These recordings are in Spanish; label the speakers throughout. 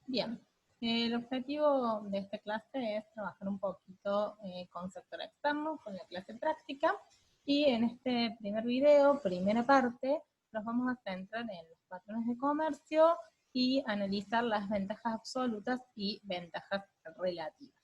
Speaker 1: Bien, el objetivo de esta clase es trabajar un poquito con sector externo, con la clase práctica, y en este primer video, primera parte, nos vamos a centrar en los patrones de comercio y analizar las ventajas absolutas y ventajas relativas.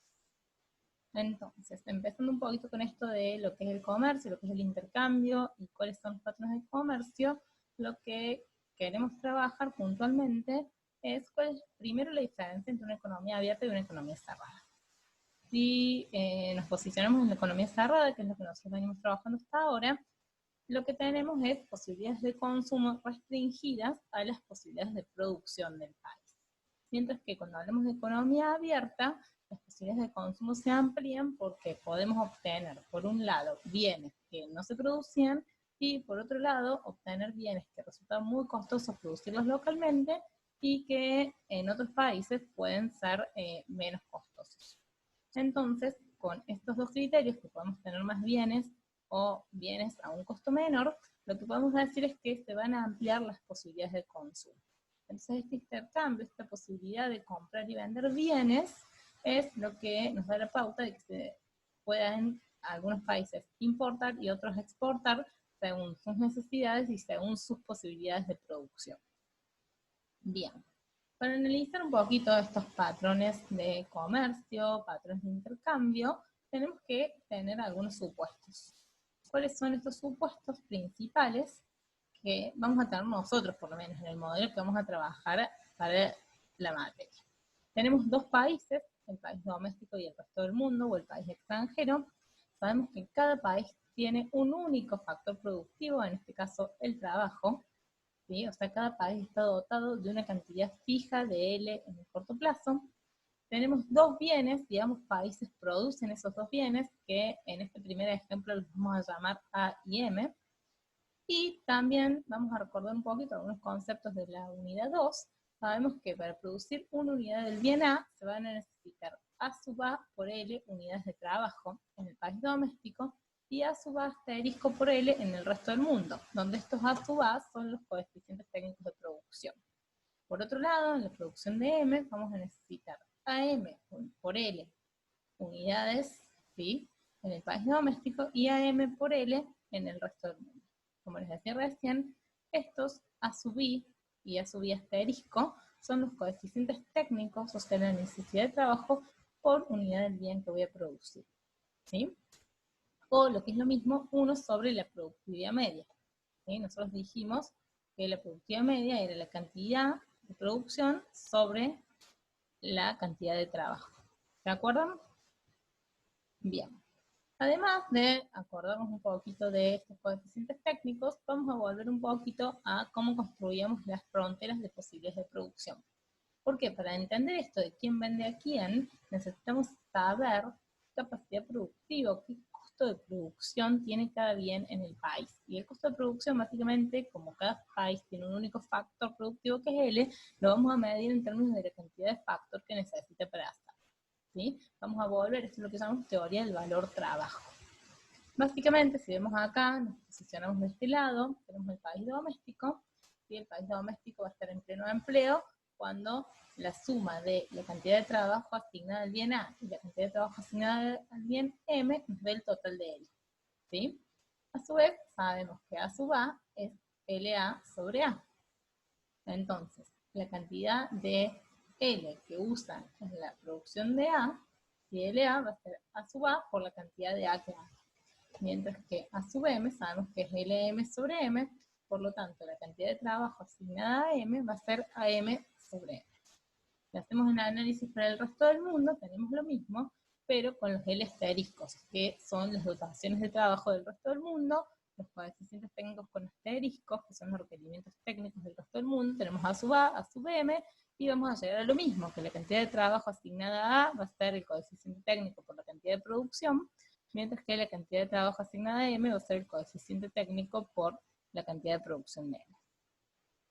Speaker 1: Entonces, empezando un poquito con esto de lo que es el comercio, lo que es el intercambio y cuáles son los patrones de comercio, lo que queremos trabajar puntualmente es cuál es primero la diferencia entre una economía abierta y una economía cerrada. Si nos posicionamos en la economía cerrada, que es lo que nosotros venimos trabajando hasta ahora, lo que tenemos es posibilidades de consumo restringidas a las posibilidades de producción del país. Mientras que cuando hablamos de economía abierta, las posibilidades de consumo se amplían porque podemos obtener, por un lado, bienes que no se producían y, por otro lado, obtener bienes que resultan muy costosos producirlos localmente y que en otros países pueden ser menos costosos. Entonces, con estos dos criterios, que podemos tener más bienes o bienes a un costo menor, lo que podemos decir es que se van a ampliar las posibilidades de consumo. Entonces, este intercambio, esta posibilidad de comprar y vender bienes, es lo que nos da la pauta de que se puedan algunos países importar y otros exportar según sus necesidades y según sus posibilidades de producción. Bien, para analizar un poquito estos patrones de comercio, patrones de intercambio, tenemos que tener algunos supuestos. ¿Cuáles son estos supuestos principales que vamos a tener nosotros, por lo menos, en el modelo que vamos a trabajar para la materia? Tenemos dos países, el país doméstico y el resto del mundo, o el país extranjero. Sabemos que cada país tiene un único factor productivo, en este caso el trabajo, ¿sí? O sea, cada país está dotado de una cantidad fija de L en el corto plazo. Tenemos dos bienes, digamos, países producen esos dos bienes, que en este primer ejemplo los vamos a llamar A y M. Y también vamos a recordar un poquito algunos conceptos de la unidad 2. Sabemos que para producir una unidad del bien A se van a necesitar A sub A por L unidades de trabajo en el país doméstico y A sub A asterisco por L en el resto del mundo, donde estos A sub A son los coeficientes técnicos de producción. Por otro lado, en la producción de M vamos a necesitar AM por L unidades, ¿sí?, en el país doméstico y AM por L en el resto del mundo. Como les decía recién, estos A sub I y A sub I asterisco son los coeficientes técnicos, o sea, la necesidad de trabajo por unidad del bien que voy a producir, ¿sí? O lo que es lo mismo, 1 sobre la productividad media, ¿sí? Nosotros dijimos que la productividad media era la cantidad de producción sobre la cantidad de trabajo. ¿De acuerdo? Bien. Además de acordarnos un poquito de estos coeficientes técnicos, vamos a volver un poquito a cómo construíamos las fronteras de posibilidades de producción. Porque para entender esto de quién vende a quién, necesitamos saber qué capacidad productiva, qué costo de producción tiene cada bien en el país. Y el costo de producción, básicamente, como cada país tiene un único factor productivo que es L, lo vamos a medir en términos de la cantidad de factor que necesita para hacer, ¿sí? Vamos a volver, esto es lo que llamamos teoría del valor trabajo. Básicamente, si vemos acá, nos posicionamos de este lado, tenemos el país doméstico, y el país doméstico va a estar en pleno empleo cuando la suma de la cantidad de trabajo asignada al bien A y la cantidad de trabajo asignada al bien M nos dé el total de L, ¿sí? A su vez, sabemos que A sub A es LA sobre A. Entonces, la cantidad de L que usan en la producción de A, y LA va a ser A sub A por la cantidad de A que hay. Mientras que A sub M sabemos que es LM sobre M, por lo tanto la cantidad de trabajo asignada a M va a ser AM sobre M. Si hacemos un análisis para el resto del mundo, tenemos lo mismo, pero con los L asteriscos, que son las dotaciones de trabajo del resto del mundo, los coeficientes técnicos con asteriscos, que son los requerimientos técnicos del resto del mundo, tenemos A sub A, A sub M, y vamos a llegar a lo mismo, que la cantidad de trabajo asignada a A va a ser el coeficiente técnico por la cantidad de producción, mientras que la cantidad de trabajo asignada a M va a ser el coeficiente técnico por la cantidad de producción de M.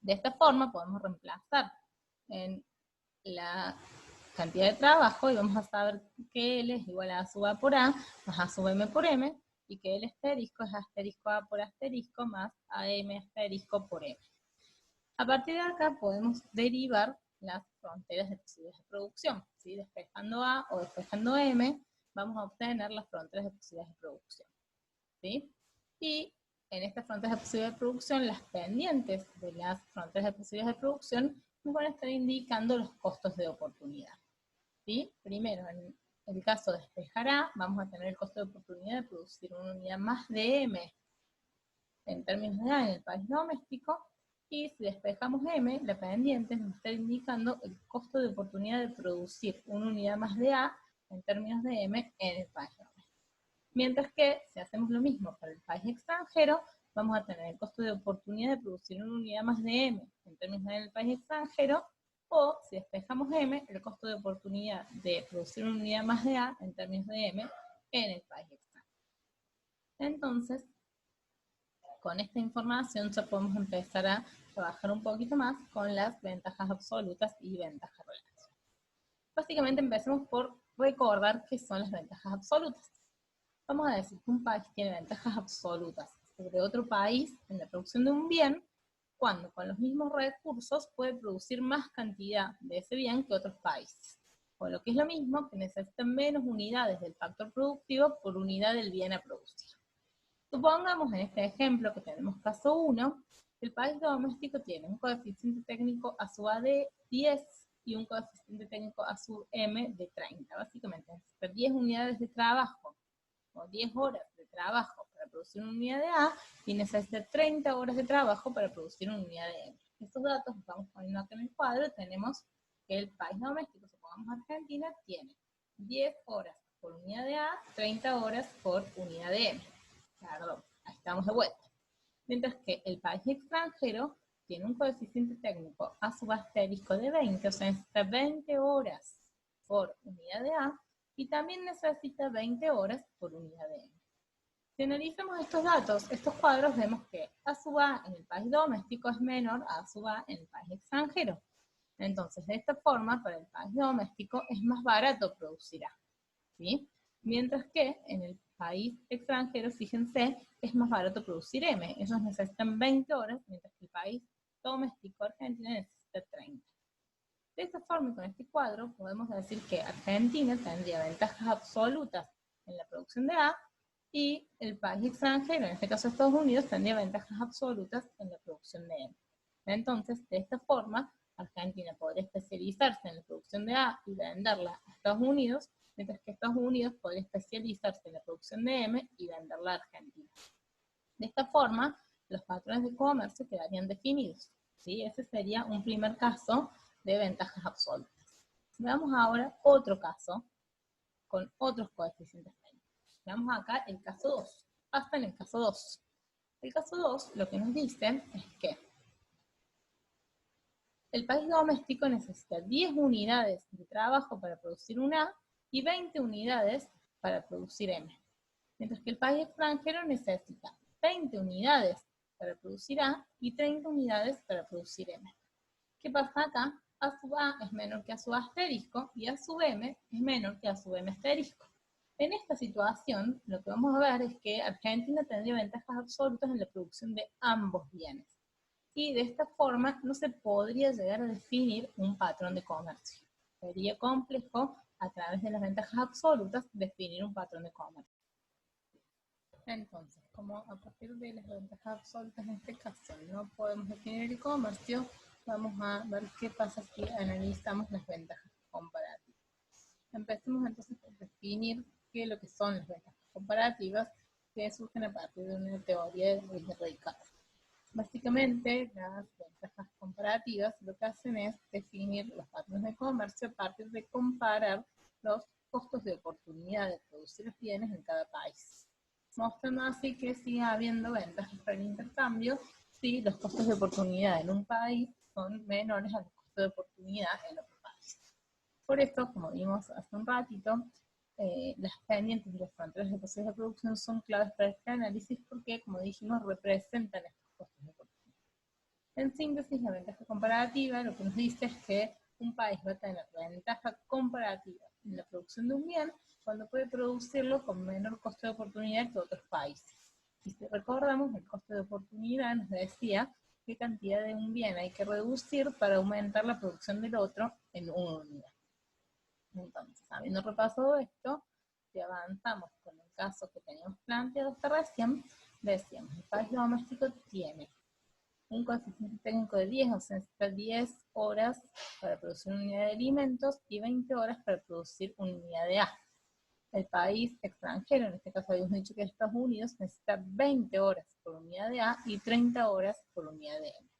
Speaker 1: De esta forma podemos reemplazar en la cantidad de trabajo y vamos a saber que L es igual a A sub A por A más A sub M por M, y que L asterisco es asterisco A por asterisco más AM asterisco por M. A partir de acá podemos derivar las fronteras de posibilidades de producción. ¿Sí? Despejando A o despejando M, vamos a obtener las fronteras de posibilidades de producción. ¿Sí? Y en estas fronteras de posibilidades de producción, las pendientes de las fronteras de posibilidades de producción nos van a estar indicando los costos de oportunidad. ¿Sí? Primero, en el caso de despejar A, vamos a tener el costo de oportunidad de producir una unidad más de M en términos de A en el país doméstico, y si despejamos M, la pendiente nos está indicando el costo de oportunidad de producir una unidad más de A en términos de M en el país doméstico. Mientras que, si hacemos lo mismo para el país extranjero, vamos a tener el costo de oportunidad de producir una unidad más de M en términos de el país extranjero, o si despejamos M, el costo de oportunidad de producir una unidad más de A en términos de M en el país extranjero. Entonces, con esta información ya podemos empezar a trabajar un poquito más con las ventajas absolutas y ventajas relativas. Básicamente empecemos por recordar qué son las ventajas absolutas. Vamos a decir que un país tiene ventajas absolutas sobre otro país en la producción de un bien cuando con los mismos recursos puede producir más cantidad de ese bien que otros países. O lo que es lo mismo, que necesitan menos unidades del factor productivo por unidad del bien a producir. Supongamos en este ejemplo que tenemos caso 1, el país doméstico tiene un coeficiente técnico a sub A de 10 y un coeficiente técnico a sub M de 30. Básicamente necesita 10 unidades de trabajo o 10 horas de trabajo para producir una unidad de A y necesita 30 horas de trabajo para producir una unidad de M. Estos datos los estamos poniendo acá en el cuadro. Tenemos que el país doméstico, supongamos Argentina, tiene 10 horas por unidad de A, 30 horas por unidad de M. Perdón, ahí estamos de vuelta. Mientras que el país extranjero tiene un coeficiente técnico a sub asterisco de 20, o sea, necesita 20 horas por unidad de A y también necesita 20 horas por unidad de M. Si analizamos estos datos, estos cuadros, vemos que A sub A en el país doméstico es menor a A sub A en el país extranjero. Entonces, de esta forma, para el país doméstico es más barato producir A, ¿sí? Mientras que en el país extranjero, fíjense, es más barato producir M. Ellos necesitan 20 horas, mientras que el país doméstico, Argentina, necesita 30. De esta forma, con este cuadro, podemos decir que Argentina tendría ventajas absolutas en la producción de A y el país extranjero, en este caso Estados Unidos, tendría ventajas absolutas en la producción de M. Entonces, de esta forma, Argentina podría especializarse en la producción de A y venderla a Estados Unidos, mientras que Estados Unidos podría especializarse en la producción de M y venderla a Argentina. De esta forma, los patrones de comercio quedarían definidos, ¿sí? Ese sería un primer caso de ventajas absolutas. Veamos ahora otro caso con otros coeficientes técnicos. Veamos acá el caso 2, hasta en el caso 2. El caso 2 lo que nos dice es que el país doméstico necesita 10 unidades de trabajo para producir una A y 20 unidades para producir M. Mientras que el país extranjero necesita 20 unidades para producir A y 30 unidades para producir M. ¿Qué pasa acá? A sub A es menor que A sub A asterisco y A sub M es menor que A sub M asterisco. En esta situación, lo que vamos a ver es que Argentina tendría ventajas absolutas en la producción de ambos bienes. Y de esta forma no se podría llegar a definir un patrón de comercio. Sería complejo, a través de las ventajas absolutas, definir un patrón de comercio. Entonces, como a partir de las ventajas absolutas en este caso no podemos definir el comercio, vamos a ver qué pasa si analizamos las ventajas comparativas. Empecemos entonces por definir qué es lo que son las ventajas comparativas, que surgen a partir de una teoría de Ricardo. Básicamente, las ventajas comparativas lo que hacen es definir los patrones de comercio a partir de comparar los costos de oportunidad de producir bienes en cada país, mostrando así que sigue habiendo ventajas para el intercambio si los costos de oportunidad en un país son menores a los costos de oportunidad en otro país. Por esto, como vimos hace un ratito, las pendientes y las fronteras de posibilidades de producción son claves para este análisis porque, como dijimos, representan estos costos de oportunidad. En síntesis, la ventaja comparativa lo que nos dice es que un país va a tener ventaja comparativa en la producción de un bien cuando puede producirlo con menor costo de oportunidad que otros países. Y si recordamos, el costo de oportunidad nos decía qué cantidad de un bien hay que reducir para aumentar la producción del otro en una unidad. Entonces, habiendo repasado esto, si avanzamos con el caso que teníamos planteado hasta recién, decíamos, el país doméstico tiene un coeficiente técnico de 10, o sea, necesita 10 horas para producir una unidad de alimentos y 20 horas para producir una unidad de A. El país extranjero, en este caso habíamos dicho que Estados Unidos, necesita 20 horas por unidad de A y 30 horas por unidad de M.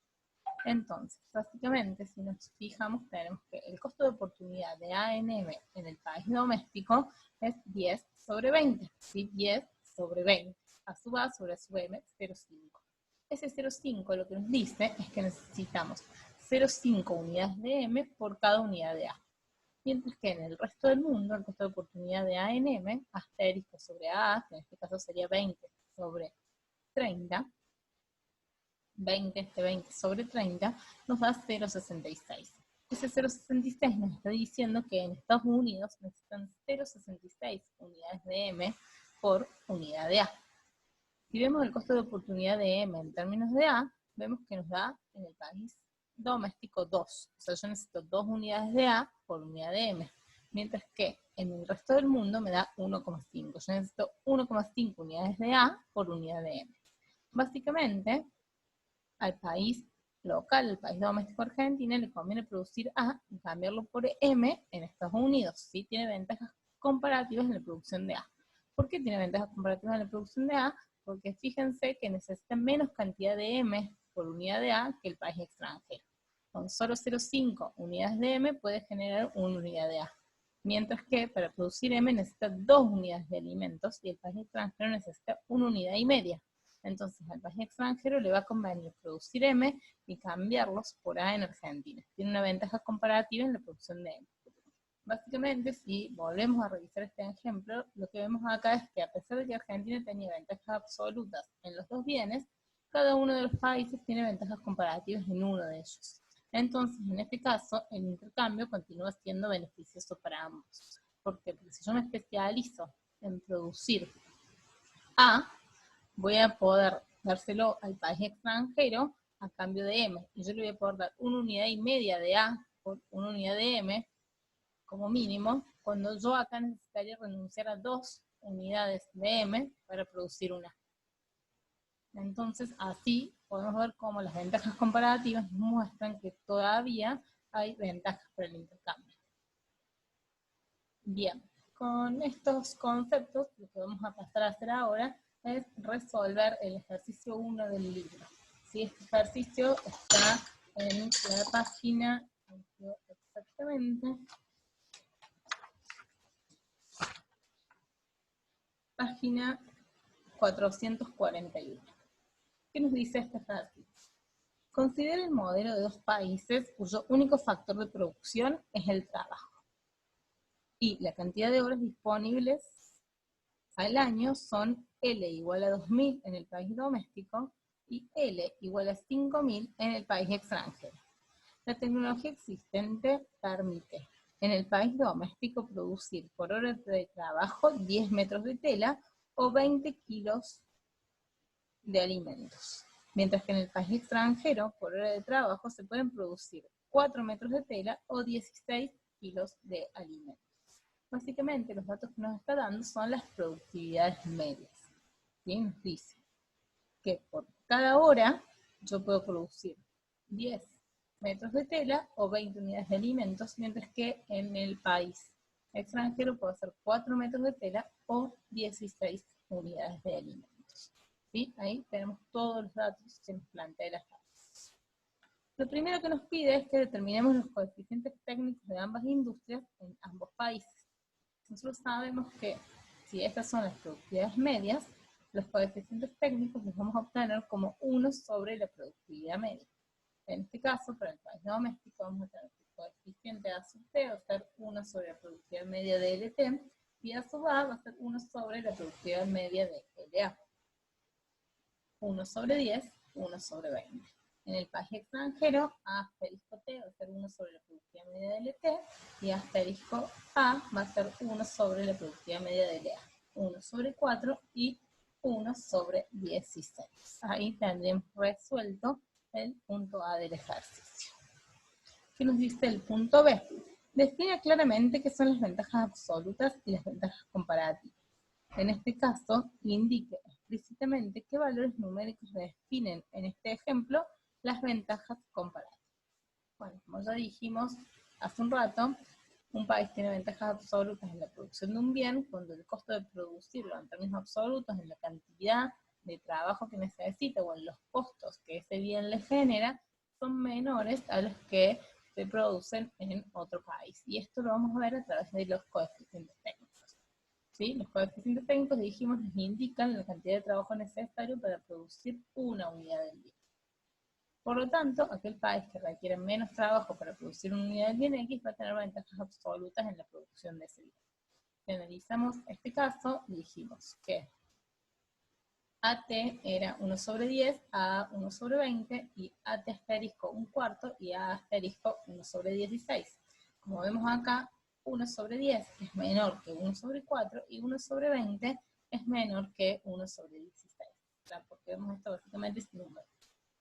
Speaker 1: Entonces, básicamente, si nos fijamos, tenemos que el costo de oportunidad de A en M en el país doméstico es 10 sobre 20, ¿sí? 10 sobre 20, a sub A sobre A sub M, 0,5. Ese 0,5 lo que nos dice es que necesitamos 0,5 unidades de M por cada unidad de A. Mientras que en el resto del mundo, el costo de oportunidad de A en M, asterisco sobre A, que en este caso sería 20 sobre 30, 20 sobre 30, nos da 0,66. Ese 0,66 nos está diciendo que en Estados Unidos necesitan 0,66 unidades de M por unidad de A. Si vemos el costo de oportunidad de M en términos de A, vemos que nos da en el país doméstico 2. O sea, yo necesito 2 unidades de A por unidad de M. Mientras que en el resto del mundo me da 1,5. Yo necesito 1,5 unidades de A por unidad de M. Básicamente, al país local, al país doméstico Argentina, le conviene producir A y cambiarlo por M en Estados Unidos. Sí tiene ventajas comparativas en la producción de A. ¿Por qué tiene ventajas comparativas en la producción de A? Porque fíjense que necesita menos cantidad de M por unidad de A que el país extranjero. Con solo 0,5 unidades de M puede generar una unidad de A. Mientras que para producir M necesita 2 unidades de alimentos y el país extranjero necesita 1 unidad y media. Entonces al país extranjero le va a convenir producir M y cambiarlos por A en Argentina. Tiene una ventaja comparativa en la producción de M. Básicamente, si volvemos a revisar este ejemplo, lo que vemos acá es que a pesar de que Argentina tenía ventajas absolutas en los dos bienes, cada uno de los países tiene ventajas comparativas en uno de ellos. Entonces, en este caso, el intercambio continúa siendo beneficioso para ambos. ¿Por qué? Porque si yo me especializo en producir A, voy a poder dárselo al país extranjero a cambio de M. Y yo le voy a poder dar una unidad y media de A por una unidad de M, como mínimo, cuando yo acá necesitaría renunciar a 2 unidades de M para producir una. Entonces, así podemos ver cómo las ventajas comparativas nos muestran que todavía hay ventajas para el intercambio. Bien, con estos conceptos, lo que vamos a pasar a hacer ahora es resolver el ejercicio 1 del libro. ¿Sí? Este ejercicio está en la página, exactamente, página 441. ¿Qué nos dice este ejercicio? Considera el modelo de dos países cuyo único factor de producción es el trabajo. Y la cantidad de horas disponibles al año son L igual a 2.000 en el país doméstico y L igual a 5.000 en el país extranjero. La tecnología existente permite en el país doméstico producir por hora de trabajo 10 metros de tela o 20 kilos de alimentos. Mientras que en el país extranjero, por hora de trabajo, se pueden producir 4 metros de tela o 16 kilos de alimentos. Básicamente, los datos que nos está dando son las productividades medias. ¿Sí? Nos dice que por cada hora yo puedo producir 10 metros de tela o 20 unidades de alimentos, mientras que en el país extranjero puedo hacer 4 metros de tela o 16 unidades de alimentos. ¿Sí? Ahí tenemos todos los datos que nos plantea la tabla. Lo primero que nos pide es que determinemos los coeficientes técnicos de ambas industrias en ambos países. Nosotros sabemos que si estas son las productividades medias, los coeficientes técnicos los vamos a obtener como 1 sobre la productividad media. En este caso, para el país doméstico, vamos a tener que el coeficiente A sub T va a ser 1 sobre la productividad media de LT, y A sub A va a ser 1 sobre la productividad media de LA. 1 sobre 10, 1 sobre 20. En el país extranjero, A asterisco T va a ser 1 sobre la productividad media de LT, y A asterisco A va a ser 1 sobre la productividad media de LA. 1 sobre 4 y 1 sobre 16. Ahí tendremos resuelto el punto A del ejercicio. ¿Qué nos dice el punto B? Define claramente qué son las ventajas absolutas y las ventajas comparativas. En este caso, indique explícitamente qué valores numéricos definen, en este ejemplo, las ventajas comparativas. Bueno, como ya dijimos hace un rato, un país tiene ventajas absolutas en la producción de un bien cuando el costo de producirlo en términos absolutos, en la cantidad de trabajo que necesita o en los costos que ese bien le genera, son menores a los que se producen en otro país. Y esto lo vamos a ver a través de los coeficientes técnicos. ¿Sí? Los coeficientes técnicos, dijimos, nos indican la cantidad de trabajo necesario para producir una unidad del bien. Por lo tanto, aquel país que requiere menos trabajo para producir una unidad del bien X va a tener ventajas absolutas en la producción de ese bien. Si analizamos este caso, dijimos que AT era 1 sobre 10, A 1 sobre 20, y AT asterisco 1/4 y A asterisco 1 sobre 16. Como vemos acá, 1 sobre 10 es menor que 1 sobre 4 y 1 sobre 20 es menor que 1 sobre 16. ¿Claro? Porque vemos esto básicamente es número.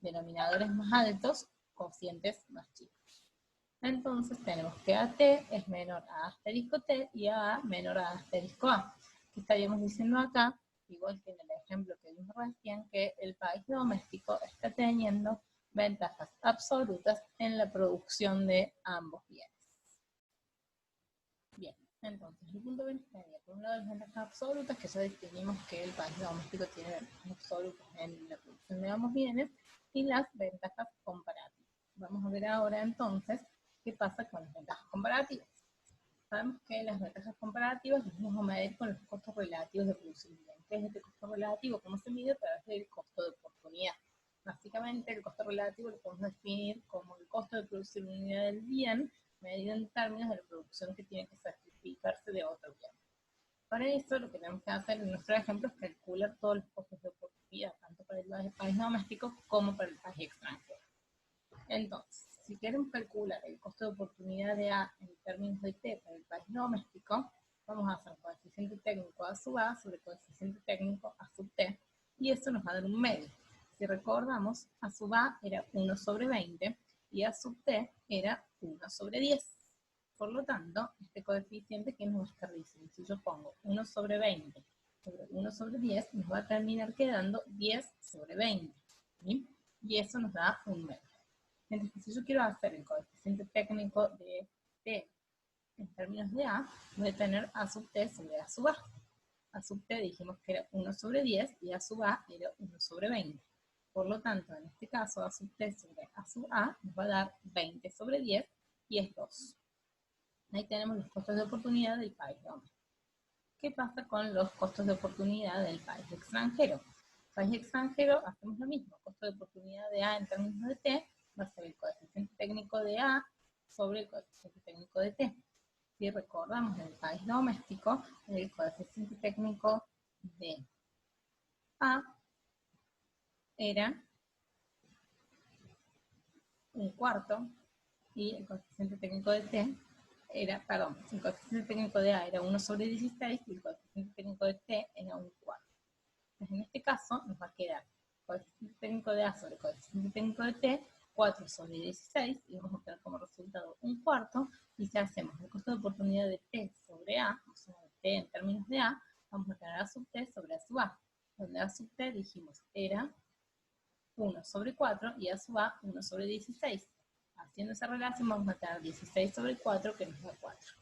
Speaker 1: Denominadores más altos, cocientes más chicos. Entonces tenemos que AT es menor a asterisco T y A menor a asterisco A. ¿Qué estaríamos diciendo acá? Igual que en el ejemplo que vimos recién, que el país doméstico está teniendo ventajas absolutas en la producción de ambos bienes. Bien, entonces el punto B estaría por un lado las ventajas absolutas, que ya definimos que el país doméstico tiene ventajas absolutas en la producción de ambos bienes, y las ventajas comparativas. Vamos a ver ahora entonces qué pasa con las ventajas comparativas. Sabemos que las ventajas comparativas las vamos a medir con los costos relativos de producción. ¿Qué es este costo relativo? ¿Cómo se mide? A través del costo de oportunidad. Básicamente el costo relativo lo podemos definir como el costo de producir una unidad del bien medido en términos de la producción que tiene que sacrificarse de otro bien. Para eso lo que tenemos que hacer en nuestro ejemplo es calcular todos los costos de oportunidad, tanto para el país doméstico como para el país extranjero. Entonces, si queremos calcular el costo de oportunidad de A en términos de T para el país doméstico, vamos a hacer coeficiente técnico A sub A sobre coeficiente técnico A sub T, y eso nos va a dar un medio. Si recordamos, A sub A era 1 sobre 20 y A sub T era 1 sobre 10. Por lo tanto, este coeficiente que nos va a estar diciendo, si yo pongo 1 sobre 20 sobre 1 sobre 10, nos va a terminar quedando 10 sobre 20. ¿Sí? Y eso nos da un medio. Entonces, si yo quiero hacer el coeficiente técnico de T en términos de A, voy a tener A sub T sobre A sub A. A sub T dijimos que era 1 sobre 10 y A sub A era 1 sobre 20. Por lo tanto, en este caso, A sub T sobre A sub A nos va a dar 20 sobre 10 y es 2. Ahí tenemos los costos de oportunidad del país doméstico. ¿Qué pasa con los costos de oportunidad del país extranjero? País extranjero hacemos lo mismo, costo de oportunidad de A en términos de T va a ser el coeficiente técnico de A sobre el coeficiente técnico de T. Si recordamos en el país doméstico, el coeficiente técnico de A era 1/4 y el coeficiente técnico de T era, perdón, el coeficiente técnico de A era 1 sobre 16 y el coeficiente técnico de T era 1/4. Entonces, en este caso nos va a quedar coeficiente técnico de A sobre coeficiente técnico de T, 4 sobre 16, y vamos a obtener como resultado 1/4, y si hacemos el costo de oportunidad de T sobre A, o sea, de T en términos de A, vamos a tener A sub T sobre A sub A, donde A sub T dijimos era 1 sobre 4 y A sub A 1 sobre 16. Haciendo esa relación vamos a tener 16 sobre 4 que nos da 4.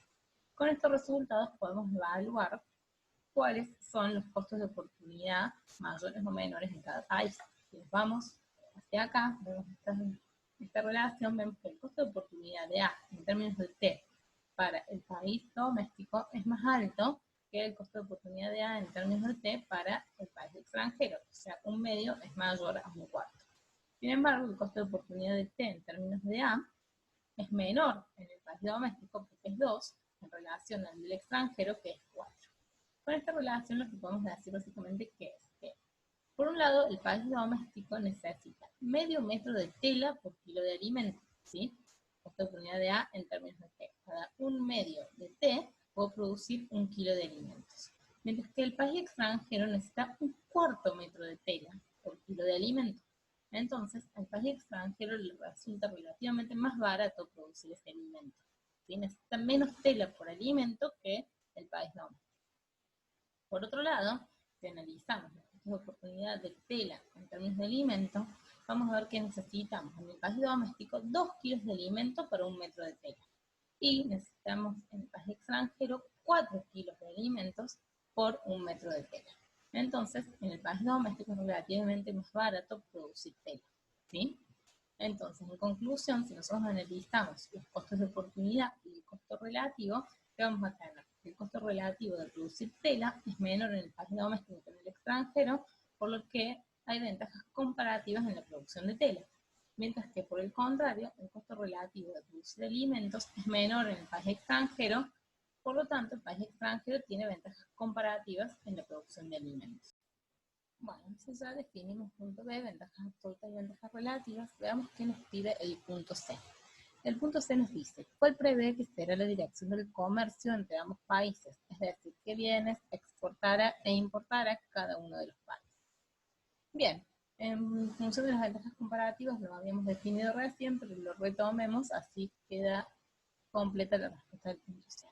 Speaker 1: Con estos resultados podemos evaluar cuáles son los costos de oportunidad mayores o menores en cada país. Si nos vamos hacia acá, vemos esta relación, vemos que el costo de oportunidad de A en términos de T para el país doméstico es más alto que el costo de oportunidad de A en términos de T para el país extranjero. O sea, un medio es mayor a 1/4. Sin embargo, el costo de oportunidad de T en términos de A es menor en el país doméstico porque es 2 en relación al del extranjero que es 4. Con esta relación lo que podemos decir básicamente que es que, por un lado, el país doméstico necesita medio metro de tela por kilo de alimento, ¿sí? Costo de oportunidad de A en términos de T. Cada un medio de T puedo producir 1 kilo de alimentos. Mientras que el país extranjero necesita 1/4 metro de tela por kilo de alimento. Entonces, al país extranjero le resulta relativamente más barato producir ese alimento. ¿Sí? Necesita menos tela por alimento que el país doméstico. Por otro lado, si analizamos los costos de oportunidad de tela en términos de alimento, vamos a ver que necesitamos en el país doméstico 2 kilos de alimento para 1 metro de tela. Y necesitamos en el país extranjero 4 kilos de alimentos por 1 metro de tela. Entonces, en el país doméstico es relativamente más barato producir tela, ¿sí? Entonces, en conclusión, si nosotros analizamos los costos de oportunidad y el costo relativo, ¿qué vamos a tener? El costo relativo de producir tela es menor en el país doméstico que en el extranjero, por lo que hay ventajas comparativas en la producción de tela. Mientras que, por el contrario, el costo relativo de producir alimentos es menor en el país extranjero, por lo tanto, el país extranjero tiene ventajas comparativas en la producción de alimentos. Bueno, entonces ya definimos punto B, ventajas absolutas y ventajas relativas. Veamos qué nos pide el punto C. El punto C nos dice, ¿cuál prevé que será la dirección del comercio entre ambos países? Es decir, qué bienes exportará e importará cada uno de los países. Bien, en función de las ventajas comparativas lo habíamos definido recién, pero lo retomemos, así queda completa la respuesta del punto C.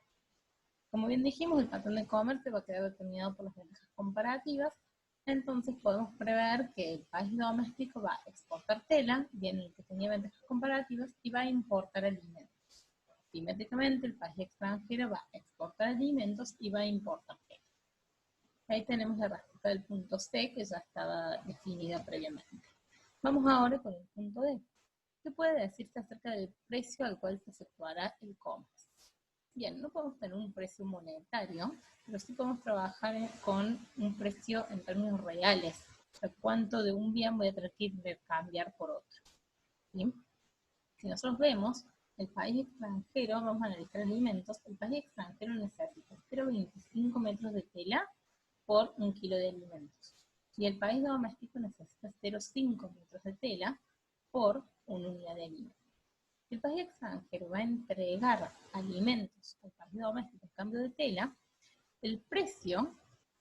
Speaker 1: Como bien dijimos, el patrón de comercio va a quedar determinado por las ventajas comparativas, entonces podemos prever que el país doméstico va a exportar tela, bien el que tenía ventajas comparativas, y va a importar alimentos. Simétricamente, el país extranjero va a exportar alimentos y va a importar tela. Ahí tenemos la respuesta del punto C, que ya estaba definida previamente. Vamos ahora con el punto D. ¿Qué puede decirse acerca del precio al cual se efectuará el comercio? Bien, no podemos tener un precio monetario, pero sí podemos trabajar con un precio en términos reales. O sea, cuánto de un bien voy a tener que intercambiar por otro. ¿Sí? Si nosotros vemos el país extranjero, vamos a analizar alimentos, el país extranjero necesita 0,25 metros de tela por 1 kilo de alimentos. Y el país doméstico necesita 0,5 metros de tela por 1 unidad de alimentos. Si el país extranjero va a entregar alimentos al país doméstico en cambio de tela, el precio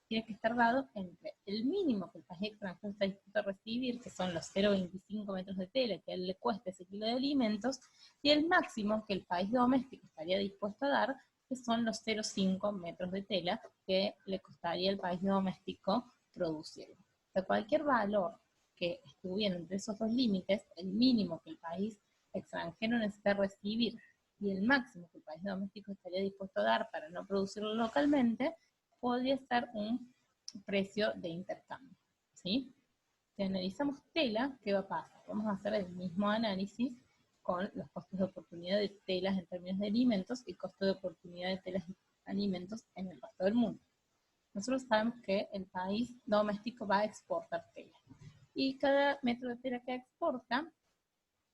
Speaker 1: tiene que estar dado entre el mínimo que el país extranjero está dispuesto a recibir, que son los 0,25 metros de tela que a él le cuesta ese kilo de alimentos, y el máximo que el país doméstico estaría dispuesto a dar, que son los 0,5 metros de tela que le costaría al país doméstico producirlo. O sea, cualquier valor que estuviera entre esos dos límites, el mínimo que el país extranjero necesita recibir y el máximo que el país doméstico estaría dispuesto a dar para no producirlo localmente, podría ser un precio de intercambio, ¿sí? Si analizamos tela, ¿qué va a pasar? Vamos a hacer el mismo análisis con los costos de oportunidad de telas en términos de alimentos y costo de oportunidad de telas y alimentos en el resto del mundo. Nosotros sabemos que el país doméstico va a exportar tela y cada metro de tela que exporta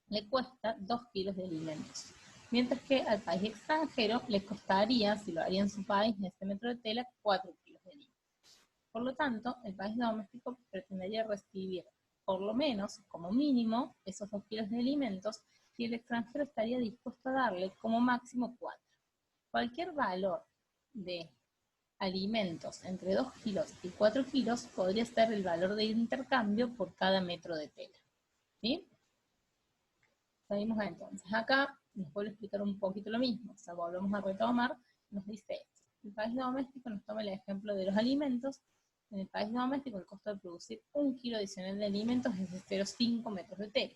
Speaker 1: le cuesta 2 kilos de alimentos. Mientras que al país extranjero le costaría, si lo haría en su país, en este metro de tela, 4 kilos de alimentos. Por lo tanto, el país doméstico pretendería recibir, por lo menos, como mínimo, esos 2 kilos de alimentos, y el extranjero estaría dispuesto a darle como máximo 4. Cualquier valor de alimentos entre 2 kilos y 4 kilos podría ser el valor de intercambio por cada metro de tela. ¿Sí? Seguimos entonces. Acá les vuelvo a explicar un poquito lo mismo. O sea, volvemos a retomar. Nos dice esto. El país doméstico nos toma el ejemplo de los alimentos. En el país doméstico el costo de producir 1 kilo adicional de alimentos es de 0,5 metros de tela.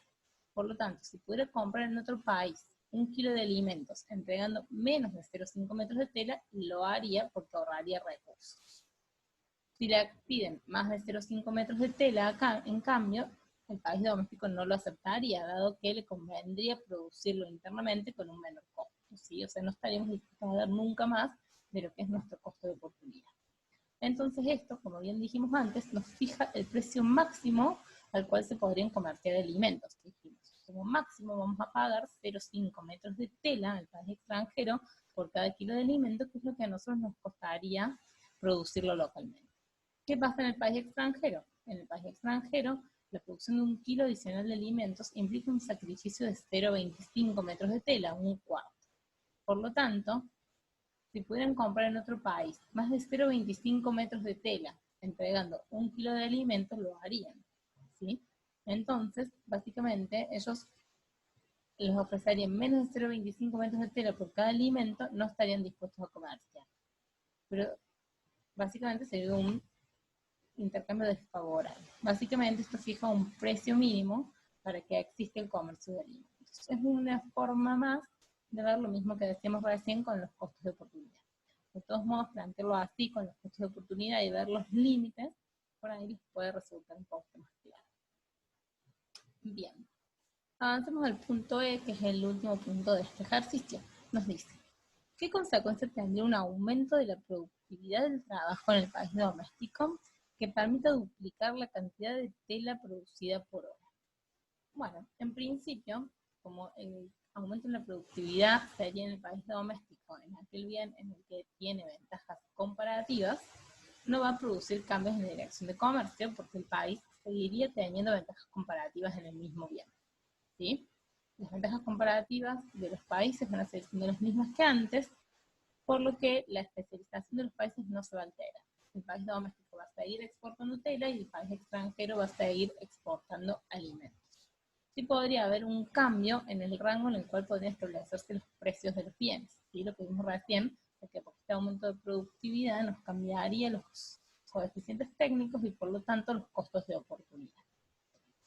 Speaker 1: Por lo tanto, si pudiera comprar en otro país 1 kilo de alimentos entregando menos de 0,5 metros de tela, lo haría porque ahorraría recursos. Si le piden más de 0,5 metros de tela acá, en cambio, el país doméstico no lo aceptaría, dado que le convendría producirlo internamente con un menor costo, ¿sí? O sea, no estaríamos dispuestos a dar nunca más de lo que es nuestro costo de oportunidad. Entonces esto, como bien dijimos antes, nos fija el precio máximo al cual se podrían comerciar alimentos. Dijimos, como máximo vamos a pagar 0,5 metros de tela al país extranjero por cada kilo de alimento, que es lo que a nosotros nos costaría producirlo localmente. ¿Qué pasa en el país extranjero? En el país extranjero, la producción de 1 kilo adicional de alimentos implica un sacrificio de 0,25 metros de tela, un cuarto. Por lo tanto, si pudieran comprar en otro país más de 0,25 metros de tela, entregando 1 kilo de alimentos, lo harían, ¿sí? Entonces, básicamente, ellos les ofrecerían menos de 0,25 metros de tela por cada alimento, no estarían dispuestos a comerciar. Pero básicamente sería un intercambio desfavorable. Básicamente esto fija un precio mínimo para que exista el comercio de alimentos. Es una forma más de ver lo mismo que decíamos recién con los costos de oportunidad. De todos modos, plantearlo así con los costos de oportunidad y ver los límites, por ahí les puede resultar un poco más claro. Bien, avancemos al punto E, que es el último punto de este ejercicio. Nos dice, ¿qué consecuencia tendría un aumento de la productividad del trabajo en el país doméstico que permita duplicar la cantidad de tela producida por hora? Bueno, en principio, como el aumento en la productividad sería en el país doméstico, en aquel bien en el que tiene ventajas comparativas, no va a producir cambios en la dirección de comercio porque el país seguiría teniendo ventajas comparativas en el mismo bien. ¿Sí? Las ventajas comparativas de los países van a seguir siendo las mismas que antes, por lo que la especialización de los países no se va a alterar. El país doméstico va a seguir exportando tela y el país extranjero va a seguir exportando alimentos. Sí podría haber un cambio en el rango en el cual podrían establecerse los precios de los bienes. ¿Sí? Lo que vimos recién, porque por este aumento de productividad nos cambiaría los coeficientes técnicos y por lo tanto los costos de oportunidad.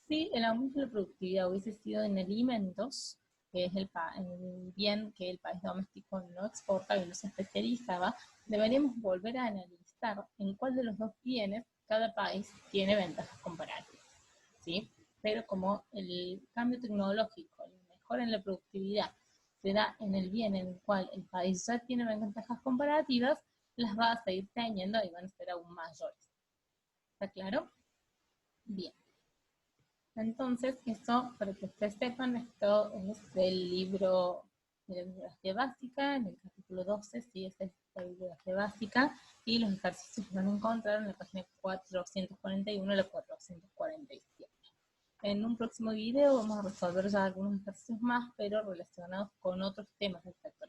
Speaker 1: Si el aumento de la productividad hubiese sido en alimentos, que es el bien que el país doméstico no exporta y no se especializaba, deberíamos volver a analizar en cuál de los dos bienes cada país tiene ventajas comparativas. ¿Sí? Pero como el cambio tecnológico, la mejora en la productividad, se da en el bien en el cual el país ya tiene ventajas comparativas, las va a seguir teniendo y van a ser aún mayores. ¿Está claro? Bien. Entonces, eso, para que ustedes sepan, esto es del libro de la bibliografía básica, en el capítulo 12, sí, esa es la bibliografía básica, y los ejercicios los van a encontrar en la página 441 a la 447. En un próximo video vamos a resolver ya algunos ejercicios más, pero relacionados con otros temas del sector